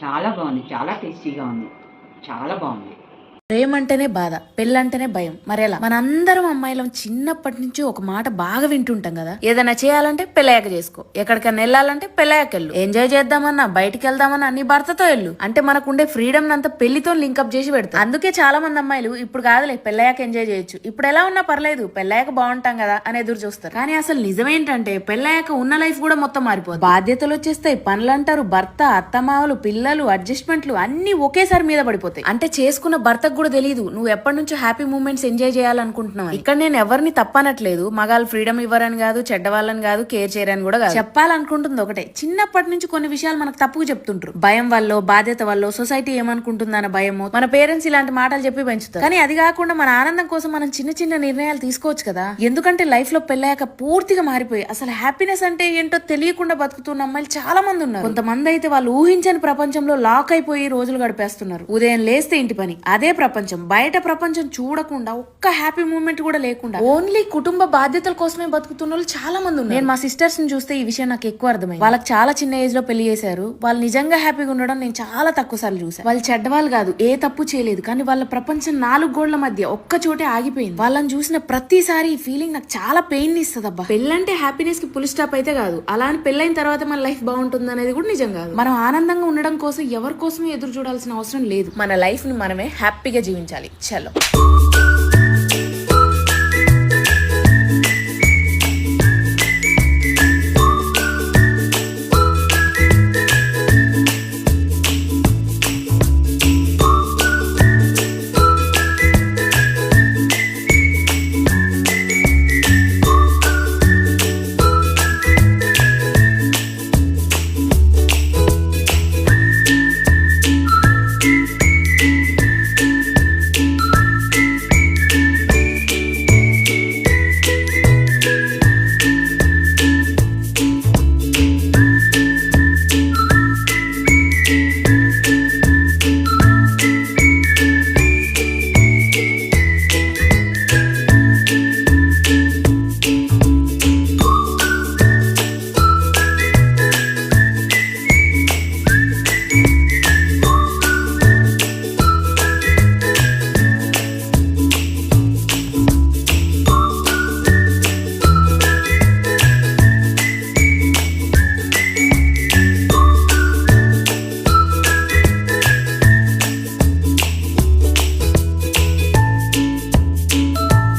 చాలా బాగుంది. చాలా టేస్టీగా ఉంది. చాలా బాగుంది. ప్రేమంటేనే బాధ, పెళ్ళంటేనే భయం. మరెలా? మనందరం అమ్మాయిలం చిన్నప్పటి నుంచి ఒక మాట బాగా వింటుంటాం కదా, ఏదైనా చేయాలంటే పెళ్ళయ్యాక చేసుకో, ఎక్కడికైనా వెళ్ళాలంటే పెళ్ళయ్యాక వెళ్ళు, ఎంజాయ్ చేద్దామన్నా బయటికి వెళ్దామన్నా నీ భర్తతో వెళ్ళు అంటే మనకుండే ఫ్రీడమ్ అంతా పెళ్లితో లింకప్ చేసి పెడతారు. అందుకే చాలా మంది అమ్మాయిలు ఇప్పుడు కాదులే పెళ్ళయ్యాక ఎంజాయ్ చేయొచ్చు, ఇప్పుడు ఎలా ఉన్నా పర్లేదు పెళ్ళయ్యాక బాగుంటాం కదా అని ఎదురు చూస్తారు. కానీ అసలు నిజమేంటంటే పెళ్ళయ్యాక ఉన్న లైఫ్ కూడా మొత్తం మారిపోతుంది. బాధ్యతలు వచ్చేస్తాయి, పనులు అంటారు, భర్త, అత్తమామలు, పిల్లలు, అడ్జస్ట్మెంట్లు అన్ని ఒకేసారి మీద పడిపోతాయి. అంటే చేసుకున్న భర్తకు కూడా తెలియదు నువ్వు ఎప్పటి నుంచో హ్యాపీ మూమెంట్స్ ఎంజాయ్ చేయాలనుకుంటున్నావు. ఇక్కడ నేను ఎవరిని తప్పనట్లేదు, మగాళ్ళు ఫ్రీడమ్ ఇవ్వరని కాదు, చెడ్డ వాళ్ళని కాదు, కేర్ చేయరని కూడా కాదు. చెప్పాలనుకుంటుంది ఒకటే, చిన్నప్పటి నుంచి కొన్ని విషయాలు మనకు తప్పుగా చెప్తుంటారు. భయం వల్ల, బాధ్యత వల్ల, సొసైటీ ఏమనుకుంటుందన్న భయము, మన పేరెంట్స్ ఇలాంటి మాటలు చెప్పి పెంచుతారు. కానీ అది కాకుండా మన ఆనందం కోసం మనం చిన్న చిన్న నిర్ణయాలు తీసుకోవచ్చు కదా. ఎందుకంటే లైఫ్ లో పెళ్ళాక పూర్తిగా మారిపోయి అసలు హ్యాపీనెస్ అంటే ఏంటో తెలియకుండా బతుకుతున్న అమ్మాయిలు చాలా మంది ఉన్నారు. కొంతమంది అయితే వాళ్ళు ఊహించని ప్రపంచంలో లాక్ అయిపోయి రోజులు గడిపేస్తున్నారు. ఉదయం లేస్తే ఇంటి పని, అదే ప్రపంచం, బయట ప్రపంచం చూడకుండా ఒక్క హ్యాపీ మూమెంట్ కూడా లేకుండా ఓన్లీ కుటుంబ బాధ్యతల కోసమే బతుకుతున్న వాళ్ళు చాలా మంది ఉన్నారు. నేను మా సిస్టర్స్ ని చూస్తే ఈ విషయం నాకు ఎక్కువ అర్థమైంది. వాళ్ళకి చాలా చిన్న ఏజ్ లో పెళ్లి చేశారు. వాళ్ళు నిజంగా హ్యాపీగా ఉండడం నేను చాలా తక్కువ సార్లు చూసాను. వాళ్ళు చెడ్డవాళ్ళు కాదు, ఏ తప్పు చేయలేదు, కానీ వాళ్ళ ప్రపంచం 4 గోళ్ల మధ్య ఒక్క చోటే ఆగిపోయింది. వాళ్ళని చూసిన ప్రతిసారి ఈ ఫీలింగ్ నాకు చాలా పెయిన్ ఇస్తుంది. అబ్బా, పెళ్ళంటే హ్యాపీనెస్ కి ఫుల్ స్టాప్ అయితే కాదు, అలా అని పెళ్ళైన తర్వాత మన లైఫ్ బాగుంటుంది అనేది కూడా నిజం కాదు. మనం ఆనందంగా ఉండడం కోసం ఎవరి కోసం ఎదురు చూడాల్సిన అవసరం లేదు. మన లైఫ్ ని మనమే హ్యాపీగా జీవించాలి. చలో.